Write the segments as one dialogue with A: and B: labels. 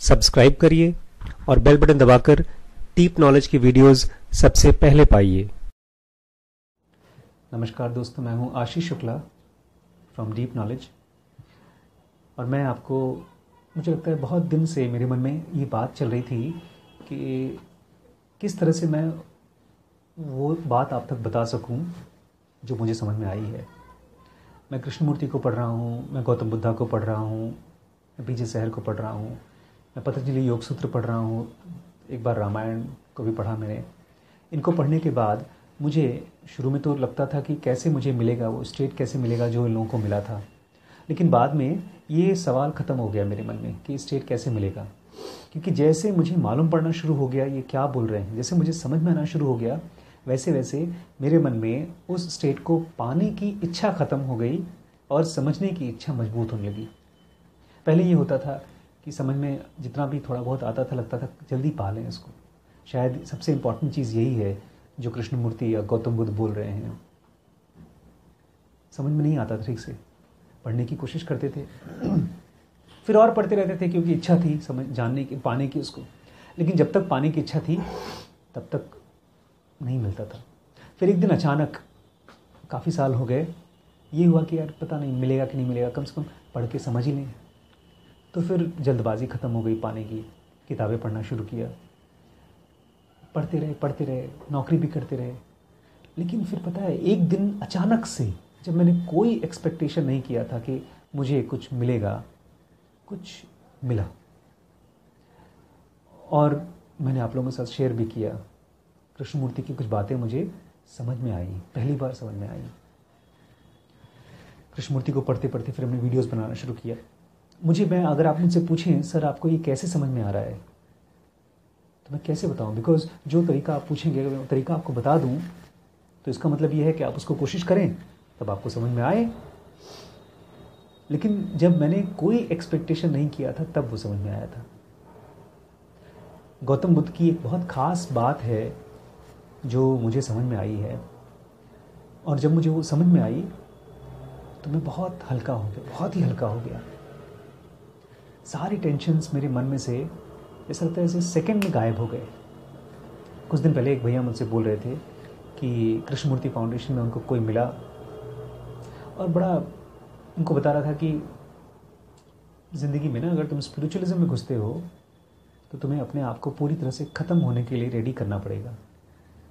A: Subscribe करिए और bell button दबाकर डीप नॉलेज की वीडियोस सबसे पहले पाइए।
B: नमस्कार दोस्तों, मैं हूं Ashish Shukla from deep knowledge. और मैं आपको, मुझे लगता है बहुत दिन से मेरे मन में ये बात चल रही थी कि किस तरह से मैं वो बात आप तक बता सकूं जो मुझे समझ में आई है। मैं कृष्णमूर्ति को पढ़ रहा हूँ, मैं गौतम बुद्धा को पढ़ रहा हूँ, मैं पीजे सहर को पढ़ रहा हूँ, मैं पतंजलि योग सूत्र पढ़ रहा हूँ, एक बार रामायण को भी पढ़ा मैंने। इनको पढ़ने के बाद मुझे शुरू में तो लगता था कि कैसे मुझे मिलेगा वो स्टेट, कैसे मिलेगा जो इन लोगों को मिला था। लेकिन बाद में ये सवाल ख़त्म हो गया मेरे मन में कि स्टेट कैसे मिलेगा, क्योंकि जैसे मुझे मालूम पड़ना शुरू हो गया ये क्या बोल रहे हैं, जैसे मुझे समझ में आना शुरू हो गया, वैसे वैसे मेरे मन में उस स्टेट को पाने की इच्छा ख़त्म हो गई और समझने की इच्छा मजबूत होने लगी। पहले ये होता था कि समझ में जितना भी थोड़ा बहुत आता था लगता था जल्दी पा लें इसको। शायद सबसे इम्पॉर्टेंट चीज़ यही है जो कृष्णमूर्ति या गौतम बुद्ध बोल रहे हैं। समझ में नहीं आता ठीक से, पढ़ने की कोशिश करते थे फिर और पढ़ते रहते थे क्योंकि इच्छा थी समझ जानने की, पाने की उसको। लेकिन जब तक पाने की इच्छा थी तब तक नहीं मिलता था। फिर एक दिन अचानक, काफ़ी साल हो गए, ये हुआ कि यार पता नहीं मिलेगा कि नहीं मिलेगा, कम से कम पढ़ के समझ ही लें। तो फिर जल्दबाजी ख़त्म हो गई पाने की, किताबें पढ़ना शुरू किया, पढ़ते रहे, नौकरी भी करते रहे। लेकिन फिर पता है एक दिन अचानक से, जब मैंने कोई एक्सपेक्टेशन नहीं किया था कि मुझे कुछ मिलेगा, कुछ मिला। और मैंने आप लोगों के साथ शेयर भी किया। कृष्णमूर्ति की कुछ बातें मुझे समझ में आई, पहली बार समझ में आई। कृष्णमूर्ति को पढ़ते पढ़ते फिर हमने वीडियोस बनाना शुरू किया। अगर आप मुझसे पूछें सर आपको ये कैसे समझ में आ रहा है, तो मैं कैसे बताऊं, बिकॉज जो तरीका आप पूछेंगे अगर मैं तरीका आपको बता दूं तो इसका मतलब ये है कि आप उसको कोशिश करें तब आपको समझ में आए। लेकिन जब मैंने कोई एक्सपेक्टेशन नहीं किया था तब वो समझ में आया था। गौतम बुद्ध की एक बहुत ख़ास बात है जो मुझे समझ में आई है, और जब मुझे वो समझ में आई तो मैं बहुत हल्का हो गया, बहुत ही हल्का हो गया। सारी टेंशन्स मेरे मन में से ऐसा लगता है जैसे सेकंड में गायब हो गए। कुछ दिन पहले एक भैया मुझसे बोल रहे थे कि कृष्णमूर्ति फाउंडेशन में उनको कोई मिला और बड़ा उनको बता रहा था कि ज़िंदगी में ना अगर तुम स्पिरिचुअलिज्म में घुसते हो तो तुम्हें अपने आप को पूरी तरह से ख़त्म होने के लिए रेडी करना पड़ेगा।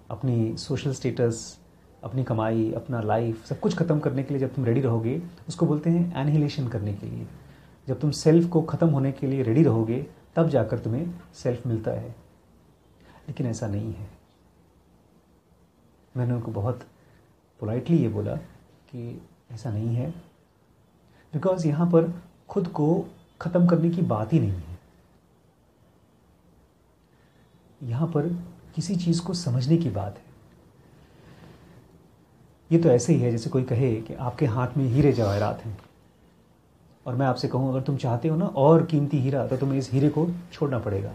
B: अपनी सोशल स्टेटस, अपनी कमाई, अपना लाइफ, सब कुछ ख़त्म करने के लिए जब तुम रेडी रहोगे, उसको बोलते हैं एनिहिलेशन करने के लिए। जब तुम सेल्फ को ख़त्म होने के लिए रेडी रहोगे तब जाकर तुम्हें सेल्फ मिलता है। लेकिन ऐसा नहीं है। मैंने उनको बहुत पोलाइटली ये बोला कि ऐसा नहीं है, बिकॉज यहाँ पर खुद को ख़त्म करने की बात ही नहीं है। यहाँ पर किसी चीज़ को समझने की बात है। ये तो ऐसे ही है जैसे कोई कहे कि आपके हाथ में हीरे जवाहरात हैं और मैं आपसे कहूँ अगर तुम चाहते हो ना और कीमती हीरा तो तुम्हें इस हीरे को छोड़ना पड़ेगा,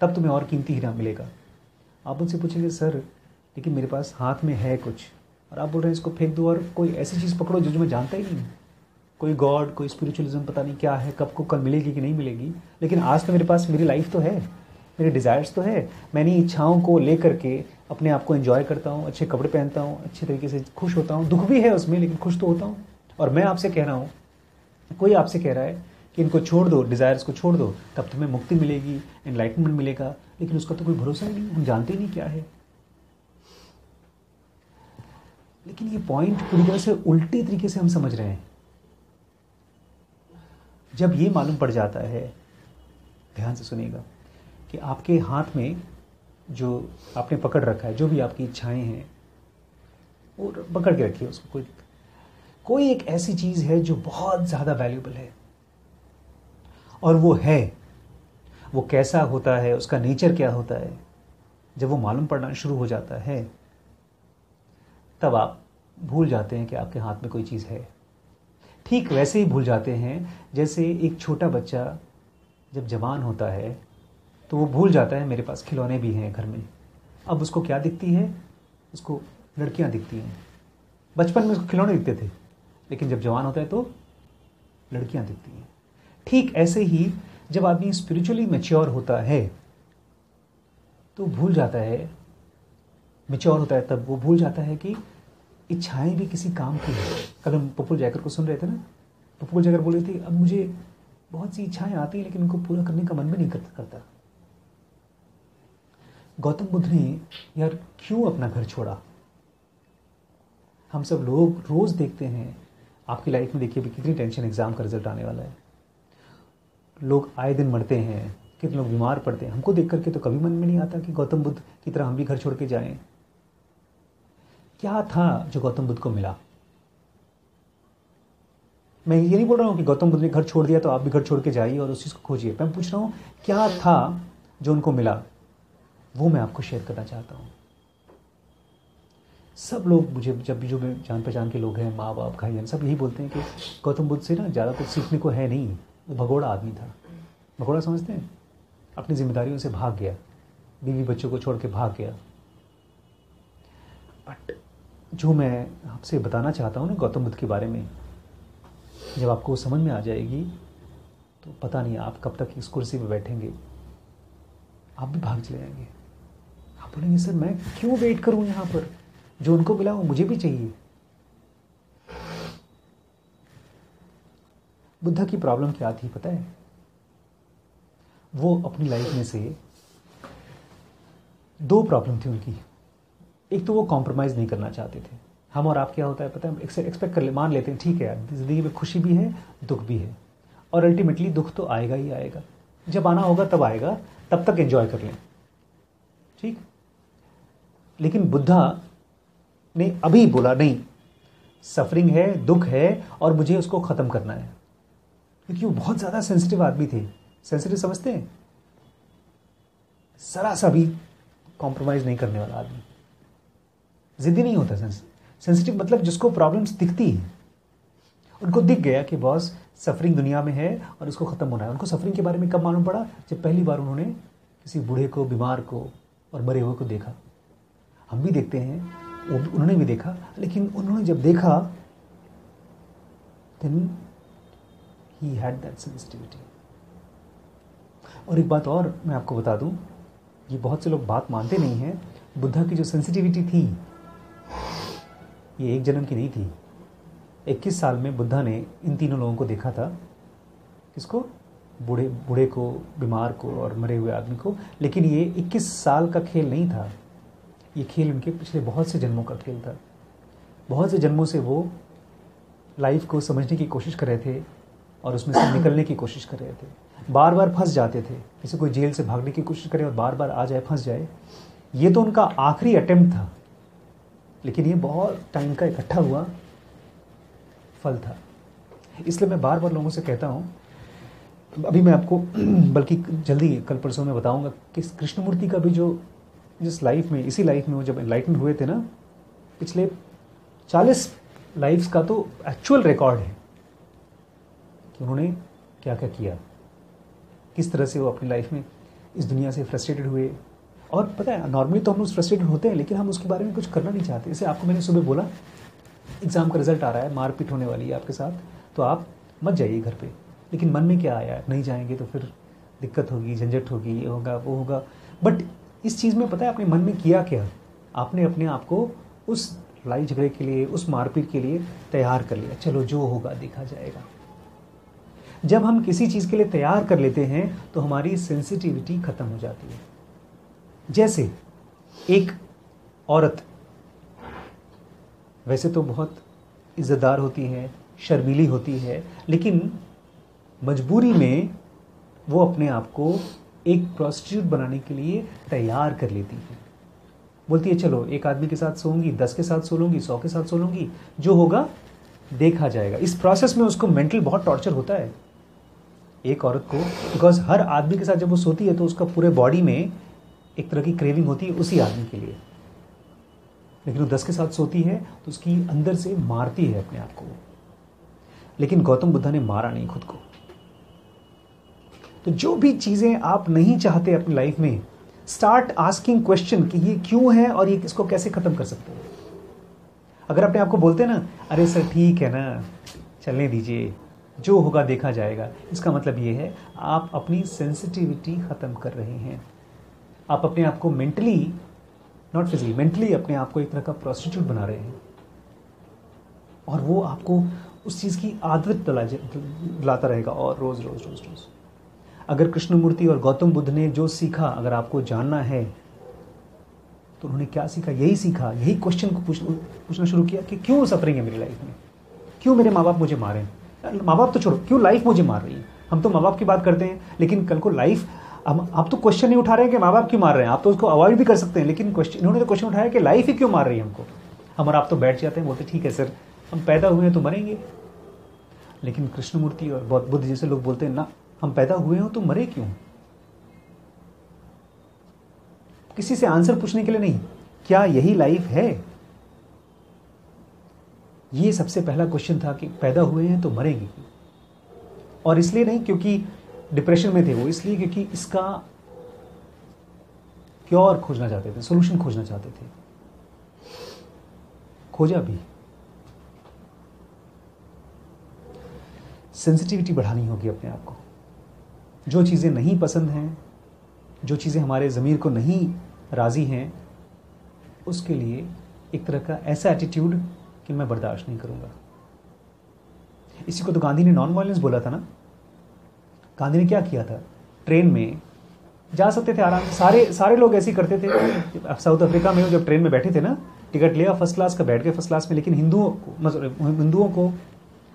B: तब तुम्हें और कीमती हीरा मिलेगा। आप मुझसे पूछेंगे सर लेकिन मेरे पास हाथ में है कुछ, और आप बोल रहे हैं इसको फेंक दो और कोई ऐसी चीज़ पकड़ो जो मैं जानता ही नहीं, कोई गॉड, कोई स्पिरिचुअलिज्म, पता नहीं क्या है, कब को कल मिलेगी कि नहीं मिलेगी। लेकिन आज तो मेरे पास मेरी लाइफ तो है, मेरे डिज़ायर्स तो है। मैंने इच्छाओं को लेकर के अपने आप को एंजॉय करता हूँ, अच्छे कपड़े पहनता हूँ, अच्छे तरीके से खुश होता हूँ, दुख भी है उसमें लेकिन खुश तो होता हूँ। और मैं आपसे कह रहा हूँ, कोई आपसे कह रहा है कि इनको छोड़ दो, डिज़ायर्स को छोड़ दो, तब तुम्हें मुक्ति मिलेगी, एनलाइटनमेंट मिलेगा, लेकिन उसका तो कोई भरोसा ही नहीं, हम जानते ही नहीं क्या है। लेकिन ये पॉइंट पूरी तरह से उल्टे तरीके से हम समझ रहे हैं। जब ये मालूम पड़ जाता है, ध्यान से सुनिएगा, कि आपके हाथ में जो आपने पकड़ रखा है, जो भी आपकी इच्छाएं हैं वो पकड़ के रखिए उसको। कोई एक ऐसी चीज़ है जो बहुत ज़्यादा वैल्यूएबल है, और वो है, वो कैसा होता है, उसका नेचर क्या होता है, जब वो मालूम पड़ना शुरू हो जाता है तब आप भूल जाते हैं कि आपके हाथ में कोई चीज़ है। ठीक वैसे ही भूल जाते हैं जैसे एक छोटा बच्चा जब जवान होता है तो वो भूल जाता है मेरे पास खिलौने भी हैं घर में। अब उसको क्या दिखती है, उसको लड़कियां दिखती हैं। बचपन में उसको खिलौने दिखते थे, लेकिन जब जवान होता है तो लड़कियां दिखती हैं। ठीक ऐसे ही जब आदमी स्पिरिचुअली मैच्योर होता है तो भूल जाता है, मैच्योर होता है तब वो भूल जाता है कि इच्छाएं भी किसी काम की है। कल हम पप्पू जयकर को सुन रहे थे ना, पप्पू जयकर बोल रही थी अब मुझे बहुत सी इच्छाएं आती हैं लेकिन उनको पूरा करने का मन भी नहीं करता। गौतम बुद्ध ने यार क्यों अपना घर छोड़ा? हम सब लोग रोज देखते हैं, आपकी लाइफ में देखिए भी कितनी टेंशन, एग्जाम का रिजल्ट आने वाला है, लोग आए दिन मरते हैं, कितने लोग बीमार पड़ते हैं। हमको देख करके तो कभी मन में नहीं आता कि गौतम बुद्ध की तरह हम भी घर छोड़ के जाएं। क्या था जो गौतम बुद्ध को मिला? मैं ये नहीं बोल रहा हूं कि गौतम बुद्ध ने घर छोड़ दिया तो आप भी घर छोड़ के जाइए और उस चीज को खोजिए। मैं पूछ रहा हूं क्या था जो उनको मिला, वो मैं आपको शेयर करना चाहता हूं। सब लोग मुझे जब भी जो जान पहचान के लोग हैं, माँ बाप भाई, सब यही बोलते हैं कि गौतम बुद्ध से ना ज़्यादा कुछ सीखने को है नहीं, वो भगोड़ा आदमी था। भगोड़ा समझते हैं? अपनी जिम्मेदारियों से भाग गया, बीवी बच्चों को छोड़ के भाग गया। बट जो मैं आपसे बताना चाहता हूँ ना गौतम बुद्ध के बारे में, जब आपको समझ में आ जाएगी तो पता नहीं आप कब तक इस कुर्सी पे बैठेंगे, आप भी भाग चले जाएंगे। आप बोलेंगे सर मैं क्यों वेट करूं यहाँ पर, जो उनको मिला वो मुझे भी चाहिए। बुद्धा की प्रॉब्लम क्या थी पता है? वो अपनी लाइफ में से 2 प्रॉब्लम थी उनकी। एक तो वो कॉम्प्रोमाइज़ नहीं करना चाहते थे। हम और आप क्या होता है पता है, एक्सपेक्ट कर ले, मान लेते हैं ठीक है यार जिंदगी में खुशी भी है दुख भी है, और अल्टीमेटली दुख तो आएगा ही आएगा, जब आना होगा तब आएगा, तब तक एंजॉय कर लें, ठीक। लेकिन बुद्धा ने अभी बोला नहीं, सफरिंग है, दुख है और मुझे उसको ख़त्म करना है, क्योंकि वो बहुत ज़्यादा सेंसिटिव आदमी थे। सेंसिटिव समझते हैं? जरा सा भी कॉम्प्रोमाइज़ नहीं करने वाला आदमी। जिद्दी नहीं होता सेंसिटिव, मतलब जिसको प्रॉब्लम्स दिखती हैं। उनको दिख गया कि बॉस सफरिंग दुनिया में है और उसको ख़त्म होना है। उनको सफरिंग के बारे में कब मालूम पड़ा? जब पहली बार उन्होंने किसी बूढ़े को, बीमार को और मरे हुए को देखा। हम भी देखते हैं, उन्होंने भी देखा, लेकिन उन्होंने जब देखा then he had that sensitivity। और एक बात और मैं आपको बता दूं, ये बहुत से लोग बात मानते नहीं हैं, बुद्धा की जो सेंसिटिविटी थी ये एक जन्म की नहीं थी। 21 साल में बुद्धा ने इन तीनों लोगों को देखा था। किसको? बूढ़े को, बीमार को और मरे हुए आदमी को। लेकिन ये 21 साल का खेल नहीं था, ये खेल उनके पिछले बहुत से जन्मों का खेल था। बहुत से जन्मों से वो लाइफ को समझने की कोशिश कर रहे थे और उसमें से निकलने की कोशिश कर रहे थे। बार बार फंस जाते थे, जैसे कोई जेल से भागने की कोशिश करे और बार बार आ जाए, फंस जाए। ये तो उनका आखिरी अटेम्प्ट था, लेकिन ये बहुत टाइम का इकट्ठा हुआ फल था। इसलिए मैं बार बार लोगों से कहता हूँ, अभी मैं आपको बल्कि जल्दी कल परसों में बताऊंगा कि कृष्णमूर्ति का भी जो जिस लाइफ में, इसी लाइफ में वो जब एनलाइटन हुए थे ना, पिछले 40 लाइफ्स का तो एक्चुअल रिकॉर्ड है कि उन्होंने क्या क्या किया, किस तरह से वो अपनी लाइफ में इस दुनिया से फ्रस्ट्रेटेड हुए। और पता है नॉर्मली तो हम लोग फ्रस्ट्रेटेड होते हैं, लेकिन हम उसके बारे में कुछ करना नहीं चाहते। जैसे आपको मैंने सुबह बोला एग्ज़ाम का रिजल्ट आ रहा है, मारपीट होने वाली है आपके साथ, तो आप मत जाइए घर पे। लेकिन मन में क्या आया, नहीं जाएंगे तो फिर दिक्कत होगी, झंझट होगी, ये होगा वो होगा। बट इस चीज़ में पता है आपने मन में किया क्या? आपने अपने आप को उस लड़ाई झगड़े के लिए, उस मारपीट के लिए तैयार कर लिया। चलो जो होगा देखा जाएगा। जब हम किसी चीज़ के लिए तैयार कर लेते हैं तो हमारी सेंसिटिविटी खत्म हो जाती है। जैसे एक औरत वैसे तो बहुत इज्जतदार होती है, शर्मीली होती है, लेकिन मजबूरी में वो अपने आप को एक प्रोस्टिट्यूट बनाने के लिए तैयार कर लेती है। बोलती है चलो एक आदमी के साथ सोऊंगी, 10 के साथ सो लूंगी, 100 के साथ सो लूंगी, जो होगा देखा जाएगा। इस प्रोसेस में उसको मेंटल बहुत टॉर्चर होता है एक औरत को, बिकॉज हर आदमी के साथ जब वो सोती है तो उसका पूरे बॉडी में एक तरह की क्रेविंग होती है उसी आदमी के लिए। लेकिन वो 10 के साथ सोती है तो उसकी अंदर से मारती है अपने आप को। लेकिन गौतम बुद्धा ने मारा नहीं खुद को। तो जो भी चीजें आप नहीं चाहते अपनी लाइफ में, स्टार्ट आस्किंग क्वेश्चन कि ये क्यों है और ये इसको कैसे खत्म कर सकते हो। अगर अपने आप को बोलते हैं ना, अरे सर ठीक है ना, चलने दीजिए, जो होगा देखा जाएगा। इसका मतलब ये है आप अपनी सेंसिटिविटी ख़त्म कर रहे हैं। आप अपने आप को मेंटली, नॉट फिजिकली, मेंटली अपने आप को एक तरह का प्रोस्टिट्यूट बना रहे हैं, और वो आपको उस चीज़ की आदत दिलाता रहेगा और रोज़ रोज़ रोज़ रोज़। अगर कृष्णमूर्ति और गौतम बुद्ध ने जो सीखा, अगर आपको जानना है तो उन्होंने क्या सीखा? यही सीखा, यही क्वेश्चन को पूछना शुरू किया कि क्यों सफरिंग है मेरी लाइफ में, क्यों मेरे माँ बाप मुझे मारे, माँ बाप तो छोड़ो, क्यों लाइफ मुझे मार रही है। हम तो माँ बाप की बात करते हैं, लेकिन कल को लाइफ, आप तो क्वेश्चन नहीं उठा रहे हैं कि माँ बाप क्यों मार रहे हैं, आप तो उसको अवॉइड भी कर सकते हैं, लेकिन क्वेश्चन, इन्होंने तो क्वेश्चन उठाया कि लाइफ ही क्यों मार रही है हमको। हमारा आप तो बैठ जाते हैं, बोलते ठीक है सर, हम पैदा हुए हैं तो मरेंगे। लेकिन कृष्णमूर्ति और बुद्ध जैसे लोग बोलते हैं ना, हम पैदा हुए हो तो मरे क्यों। किसी से आंसर पूछने के लिए नहीं, क्या यही लाइफ है? ये सबसे पहला क्वेश्चन था कि पैदा हुए हैं तो मरेंगे क्यों। और इसलिए नहीं क्योंकि डिप्रेशन में थे वो, इसलिए क्योंकि इसका क्योर खोजना चाहते थे, सॉल्यूशन खोजना चाहते थे। खोजा भी। सेंसिटिविटी बढ़ानी होगी अपने आप को। जो चीज़ें नहीं पसंद हैं, जो चीज़ें हमारे ज़मीर को नहीं राज़ी हैं, उसके लिए एक तरह का ऐसा एटीट्यूड कि मैं बर्दाश्त नहीं करूँगा। इसी को तो गांधी ने नॉन वायलेंस बोला था ना। गांधी ने क्या किया था? ट्रेन में जा सकते थे आराम से, सारे लोग ऐसे ही करते थे। साउथ अफ्रीका में जब ट्रेन में बैठे थे ना, टिकट लिया फर्स्ट क्लास का, बैठ गए फर्स्ट क्लास में, लेकिन हिंदुओं को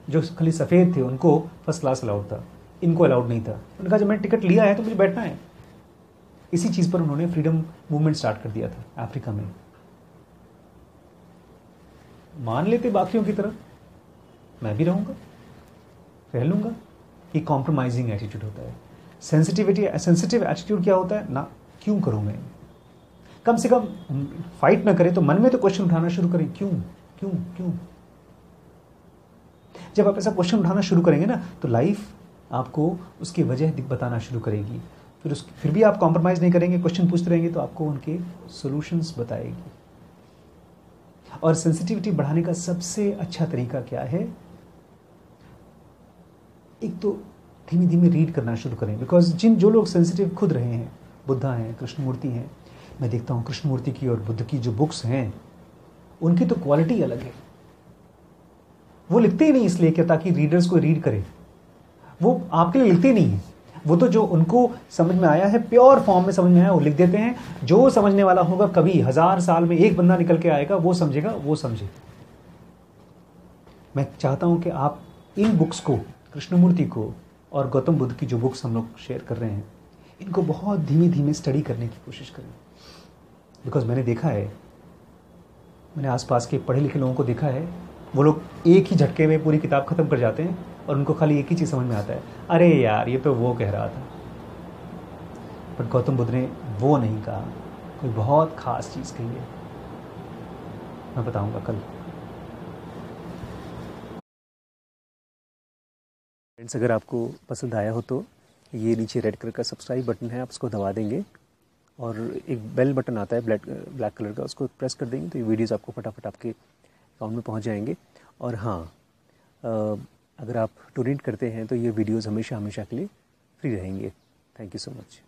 B: जो खाली सफ़ेद थे उनको फर्स्ट क्लास अलाउड था, इनको अलाउड नहीं था। उन्होंने कहा जब मैंने टिकट लिया है तो मुझे बैठना है। इसी चीज़ पर उन्होंने फ्रीडम मूवमेंट स्टार्ट कर दिया था अफ्रीका में। मान लेते बाकियों की तरह, मैं भी रहूँगा, रह लूँगा। ये कॉम्प्रोमाइजिंग एटीट्यूड होता है। सेंसिटिव एटीट्यूड क्या होता है ना, क्यों करूँ मैं। कम से कम फाइट ना करें तो मन में तो क्वेश्चन उठाना शुरू करें, क्यों क्यों क्यों। जब आप ऐसा क्वेश्चन उठाना शुरू करेंगे ना, तो लाइफ आपको उसकी वजह बताना शुरू करेगी। फिर भी आप कॉम्प्रोमाइज़ नहीं करेंगे, क्वेश्चन पूछते रहेंगे, तो आपको उनके सॉल्यूशंस बताएगी। और सेंसिटिविटी बढ़ाने का सबसे अच्छा तरीका क्या है? एक तो धीमे धीमे रीड करना शुरू करें, बिकॉज जो लोग सेंसिटिव खुद रहे हैं, बुद्धा हैं, कृष्णमूर्ति हैं, मैं देखता हूँ कृष्णमूर्ति की और बुद्ध की जो बुक्स हैं, उनकी तो क्वालिटी अलग है। वो लिखते ही नहीं इसलिए कि ताकि रीडर्स को रीड करें, वो आपके लिए लिखते ही नहीं है। वो तो जो उनको समझ में आया है, प्योर फॉर्म में समझ में आया, वो लिख देते हैं। जो समझने वाला होगा, कभी 1000 साल में एक बंदा निकल के आएगा, वो समझेगा, वो समझे। मैं चाहता हूं कि आप इन बुक्स को, कृष्णमूर्ति को और गौतम बुद्ध की जो बुक्स हम लोग शेयर कर रहे हैं, इनको बहुत धीमे धीमे स्टडी करने की कोशिश करें। बिकॉज मैंने देखा है, मैंने आसपास के पढ़े लिखे लोगों को देखा है, वो लोग एक ही झटके में पूरी किताब खत्म कर जाते हैं और उनको खाली एक ही चीज़ समझ में आता है, अरे यार ये तो वो कह रहा था। बट गौतम बुद्ध ने वो नहीं कहा, कोई बहुत खास चीज़ कही है, मैं बताऊंगा कल। फ्रेंड्स, अगर आपको पसंद आया हो तो ये नीचे रेड कलर का सब्सक्राइब बटन है, आप उसको दबा देंगे और एक बेल बटन आता है ब्लैक कलर का, उसको प्रेस कर देंगे तो ये वीडियोस आपको फटाफट आपके अकाउंट में पहुंच जाएंगे। और हाँ, अगर आप डोनेट करते हैं तो ये वीडियोस हमेशा के लिए फ्री रहेंगे। Thank you so much.